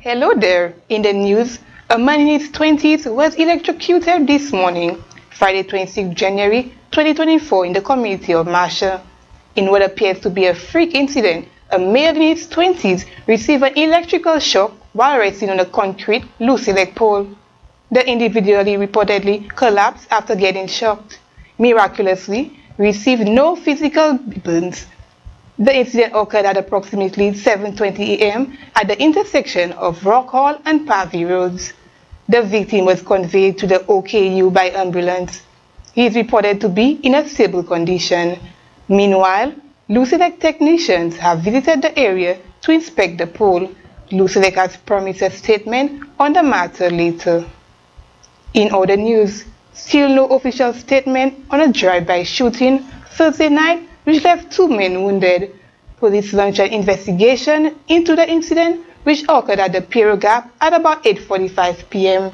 Hello there. In the news, a man in his 20s was electrocuted this morning, Friday 26 January 2024 in the community of Marshall. In what appears to be a freak incident, a male in his 20s received an electrical shock while resting on a concrete loose-elect pole. The individual reportedly collapsed after getting shocked. Miraculously, received no physical burns. The incident occurred at approximately 7:20 a.m. at the intersection of Rock Hall and Pavey Roads. The victim was conveyed to the OKU by ambulance. He is reported to be in a stable condition. Meanwhile, Lucelec technicians have visited the area to inspect the pole. Lucelec has promised a statement on the matter later. In other news, still no official statement on a drive-by shooting Thursday night which left 2 men wounded. Police launched an investigation into the incident which occurred at the Piero Gap at about 8:45 p.m.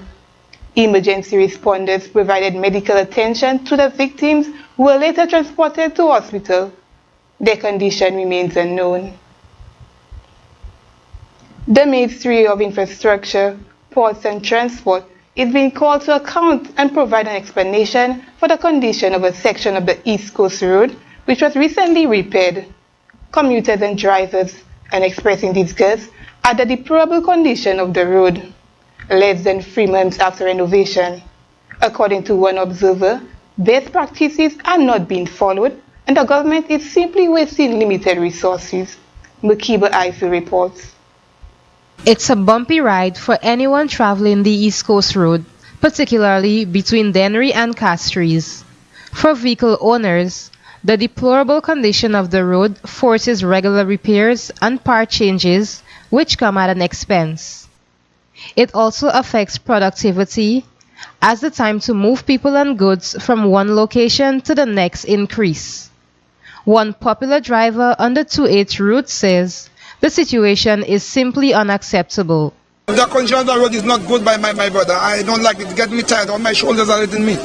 Emergency responders provided medical attention to the victims who were later transported to hospital. Their condition remains unknown. The Ministry of Infrastructure, Ports and Transport is being called to account and provide an explanation for the condition of a section of the East Coast Road which was recently repaired. Commuters and drivers are expressing disgust at the deplorable condition of the road, less than 3 months after renovation. According to one observer, best practices are not being followed and the government is simply wasting limited resources. Mukiba Ife reports. It's a bumpy ride for anyone traveling the East Coast Road, particularly between Dennery and Castries. For vehicle owners, the deplorable condition of the road forces regular repairs and part changes, which come at an expense. It also affects productivity, as the time to move people and goods from one location to the next increase. One popular driver on the 2/8 route says, the situation is simply unacceptable. The condition of the road is not good by my brother. I don't like it. It gets me tired. All my shoulders are hitting me.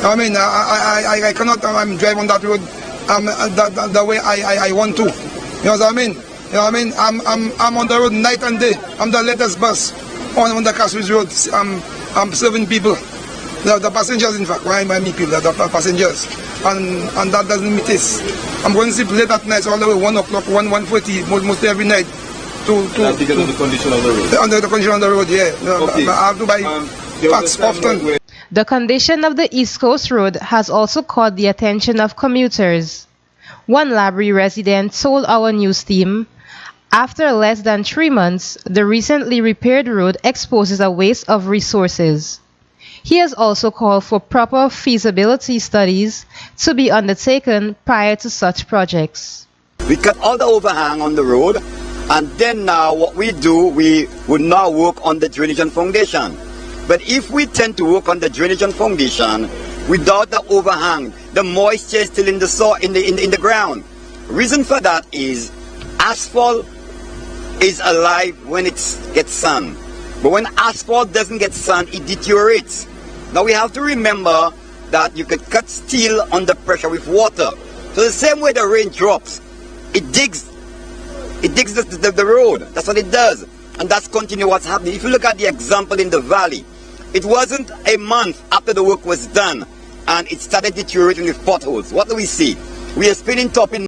I mean, I cannot drive on that road the way I want to. You know what I mean? You know what I mean? I'm on the road night and day. I'm the latest bus on the Castries Road. I'm serving people. The passengers, in fact, my people, the passengers. And that doesn't meet this. I'm going to sleep late at night, all the way 1 o'clock, 1:40, mostly every night. That's because of the condition of the road? Under the condition of the road, yeah. Okay. I have to buy parts often. The condition of the East Coast Road has also caught the attention of commuters. One Labrie resident told our news team, after less than 3 months, the recently repaired road exposes a waste of resources. He has also called for proper feasibility studies to be undertaken prior to such projects. We cut all the overhang on the road, and then now what we do, we would now work on the drainage and foundation. But if we tend to work on the drainage and foundation without the overhang, the moisture is still in the soil, in the ground. Reason for that is asphalt is alive when it gets sun. But when asphalt doesn't get sun, it deteriorates. Now we have to remember that you could cut steel under pressure with water. So the same way the rain drops, it digs the road. That's what it does. And that's continuing what's happening. If you look at the example in the valley, it wasn't a month after the work was done and it started deteriorating with potholes. What do we see? We are spinning top in